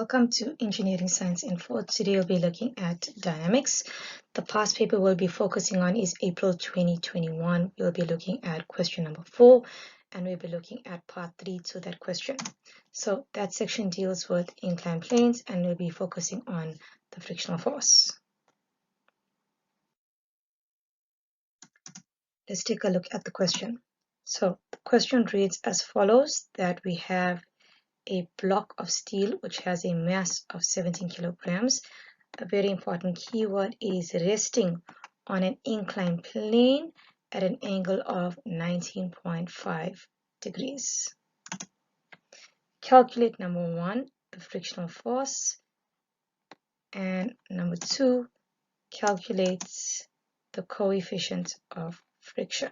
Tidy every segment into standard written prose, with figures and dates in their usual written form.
Welcome to Engineering Science Info. Today we'll be looking at dynamics. The past paper we'll be focusing on is April 2021. We'll be looking at question number 4 and we'll be looking at part 3 to that question. So that section deals with inclined planes and we'll be focusing on the frictional force. Let's take a look at the question. So the question reads as follows, that we have a block of steel which has a mass of 17 kilograms. A very important keyword is resting on an inclined plane at an angle of 19.5 degrees. Calculate number 1, the frictional force, and number 2, calculate the coefficient of friction.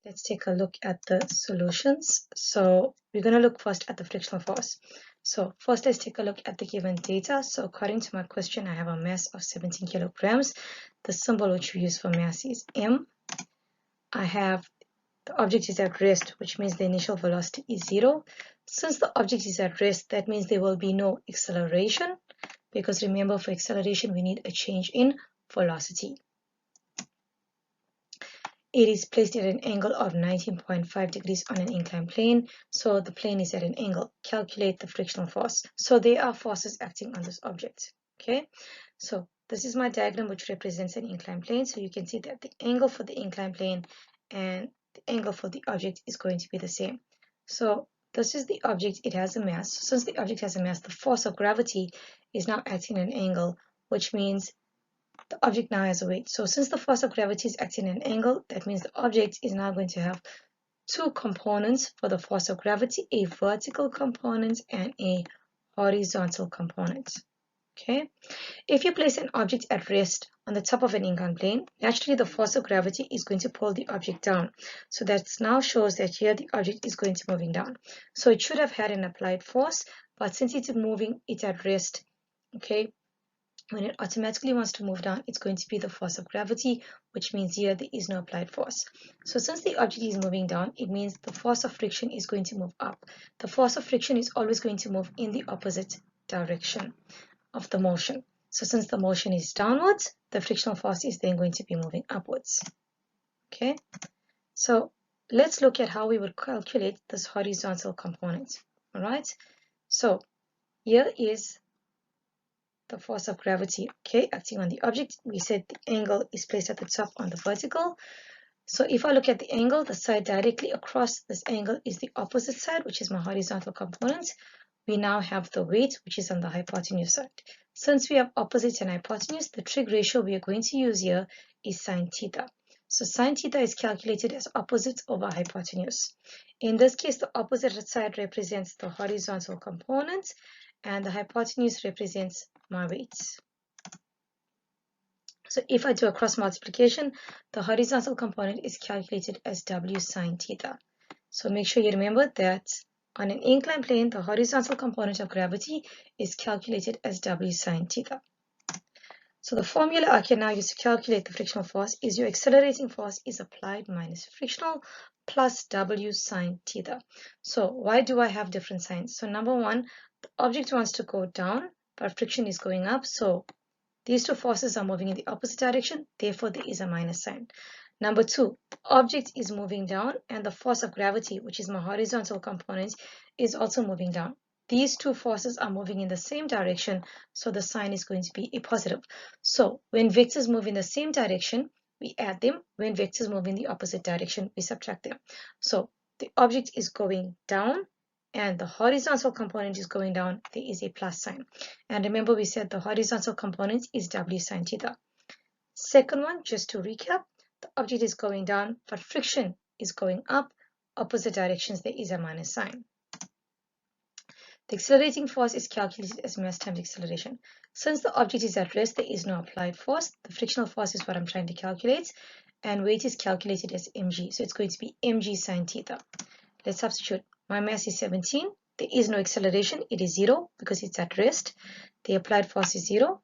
Let's take a look at the solutions. So we're going to look first at the frictional force. So first let's take a look at the given data. So according to my question, I have a mass of 17 kilograms. The symbol which we use for mass is m. I have the object is at rest, which means the initial velocity is 0. Since the object is at rest, that means there will be no acceleration, because remember, for acceleration we need a change in velocity. It is placed at an angle of 19.5 degrees on an inclined plane, so the plane is at an angle. Calculate the frictional force. So there are forces acting on this object. Okay, so this is my diagram which represents an inclined plane. So you can see that the angle for the inclined plane and the angle for the object is going to be the same. So this is the object, it has a mass. Since the object has a mass, the force of gravity is now acting at an angle, which means the object now has a weight. So since the force of gravity is acting at an angle, that means the object is now going to have two components for the force of gravity, a vertical component and a horizontal component. Okay, if you place an object at rest on the top of an inclined plane, naturally the force of gravity is going to pull the object down. So that now shows that here the object is going to moving down. So it should have had an applied force, but since it's moving, it's at rest. Okay, when it automatically wants to move down, it's going to be the force of gravity, which means here there is no applied force. So since the object is moving down, it means the force of friction is going to move up. The force of friction is always going to move in the opposite direction of the motion. So since the motion is downwards, the frictional force is then going to be moving upwards. Okay, so let's look at how we would calculate this horizontal component. All right, so here is the force of gravity, okay, acting on the object. We said the angle is placed at the top on the vertical. So if I look at the angle, the side directly across this angle is the opposite side, which is my horizontal component. We now have the weight, which is on the hypotenuse side. Since we have opposite and hypotenuse, the trig ratio we are going to use here is sine theta. So sine theta is calculated as opposite over hypotenuse. In this case, the opposite side represents the horizontal component and the hypotenuse represents my weights. So if I do a cross multiplication, the horizontal component is calculated as W sine theta. So make sure you remember that on an inclined plane, the horizontal component of gravity is calculated as W sine theta. So the formula I can now use to calculate the frictional force is your accelerating force is applied minus frictional plus W sine theta. So why do I have different signs? So number one, the object wants to go down, but friction is going up. So these two forces are moving in the opposite direction. Therefore, there is a minus sign. Number two, the object is moving down and the force of gravity, which is my horizontal component, is also moving down. These two forces are moving in the same direction, so the sign is going to be a positive. So when vectors move in the same direction, we add them. When vectors move in the opposite direction, we subtract them. So the object is going down and the horizontal component is going down, there is a plus sign. And remember, we said the horizontal component is W sine theta. Second one, just to recap, the object is going down, but friction is going up. Opposite directions, there is a minus sign. The accelerating force is calculated as mass times acceleration. Since the object is at rest, there is no applied force. The frictional force is what I'm trying to calculate, and weight is calculated as mg. So it's going to be mg sine theta. Let's substitute. My mass is 17. There is no acceleration. It is 0 because it's at rest. The applied force is 0.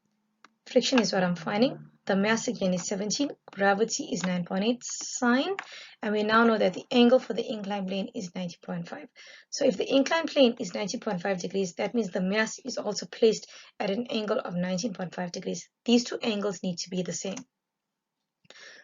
Friction is what I'm finding. The mass again is 17, gravity is 9.8 sine, and we now know that the angle for the inclined plane is 90.5. So if the inclined plane is 90.5 degrees, that means the mass is also placed at an angle of 19.5 degrees. These two angles need to be the same.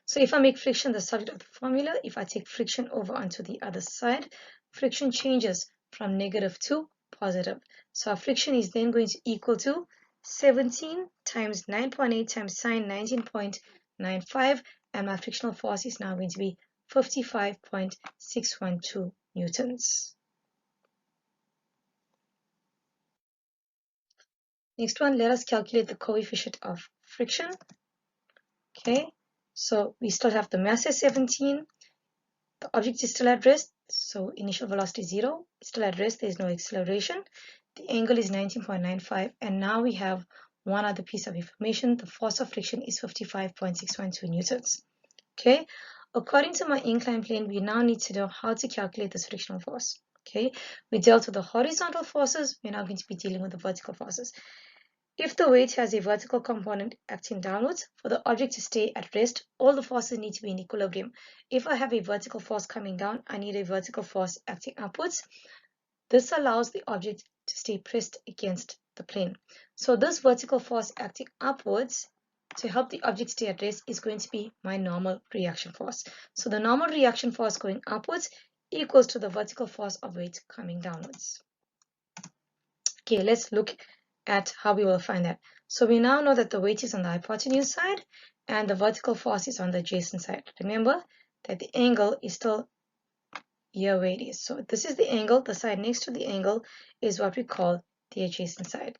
So if I make friction the subject of the formula, if I take friction over onto the other side, friction changes from negative to positive. So our friction is then going to equal to 17 times 9.8 times sine 19.95, and my frictional force is now going to be 55.612 newtons. Next one, let us calculate the coefficient of friction. Okay, so we still have the mass as 17, the object is still at rest, so initial velocity is 0, it's still at rest, there is no acceleration. The angle is 19.95, and now we have one other piece of information. The force of friction is 55.612 newtons. Okay, according to my inclined plane, we now need to know how to calculate this frictional force. Okay, we dealt with the horizontal forces, we're now going to be dealing with the vertical forces. If the weight has a vertical component acting downwards, for the object to stay at rest, all the forces need to be in equilibrium. If I have a vertical force coming down, I need a vertical force acting upwards. This allows the object to stay pressed against the plane. So this vertical force acting upwards to help the object stay at rest is going to be my normal reaction force. So the normal reaction force going upwards equals to the vertical force of weight coming downwards. Okay, let's look at how we will find that. So we now know that the weight is on the hypotenuse side and the vertical force is on the adjacent side. Remember that the angle is still here where it is. So this is the angle, the side next to the angle is what we call the adjacent side.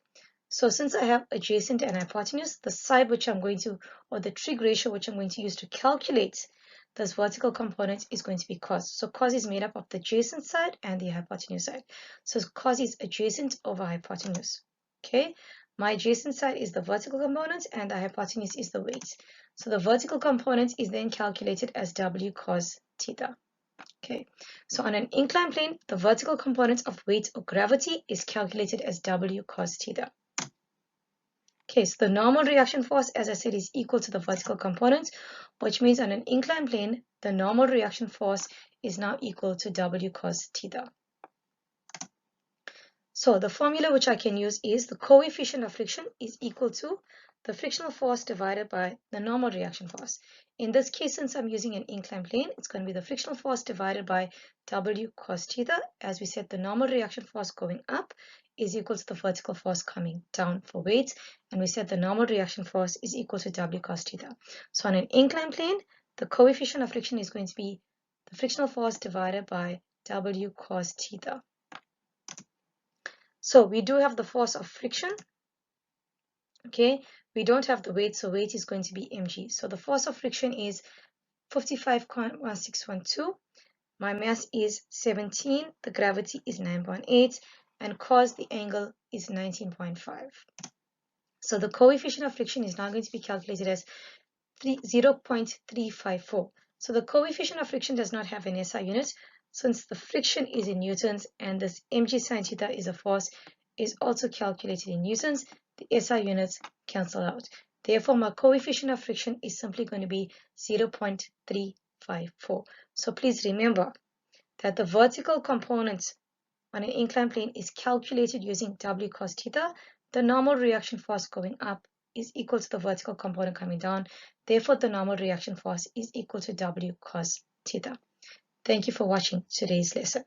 So since I have adjacent and hypotenuse, the side which I'm going to, or the trig ratio which I'm going to use to calculate this vertical component is going to be cos. So cos is made up of the adjacent side and the hypotenuse side. So cos is adjacent over hypotenuse. Okay, my adjacent side is the vertical component and the hypotenuse is the weight. So the vertical component is then calculated as W cos theta. Okay, so on an inclined plane, the vertical component of weight or gravity is calculated as W cos theta. Okay, so the normal reaction force, as I said, is equal to the vertical component, which means on an inclined plane, the normal reaction force is now equal to W cos theta. So the formula which I can use is the coefficient of friction is equal to the frictional force divided by the normal reaction force. In this case, since I'm using an inclined plane, it's going to be the frictional force divided by W cos theta. As we said, the normal reaction force going up is equal to the vertical force coming down for weight. And we said the normal reaction force is equal to W cos theta. So on an inclined plane, the coefficient of friction is going to be the frictional force divided by W cos theta. So we do have the force of friction. Okay, we don't have the weight, so weight is going to be mg. So the force of friction is 55.1612. My mass is 17, the gravity is 9.8, and cos the angle is 19.5. So the coefficient of friction is now going to be calculated as 0.354. So the coefficient of friction does not have an SI unit. Since the friction is in newtons and this mg sine theta is a force, is also calculated in newtons, the SI units cancel out. Therefore, my coefficient of friction is simply going to be 0.354. So please remember that the vertical component on an inclined plane is calculated using W cos theta. The normal reaction force going up is equal to the vertical component coming down. Therefore, the normal reaction force is equal to W cos theta. Thank you for watching today's lesson.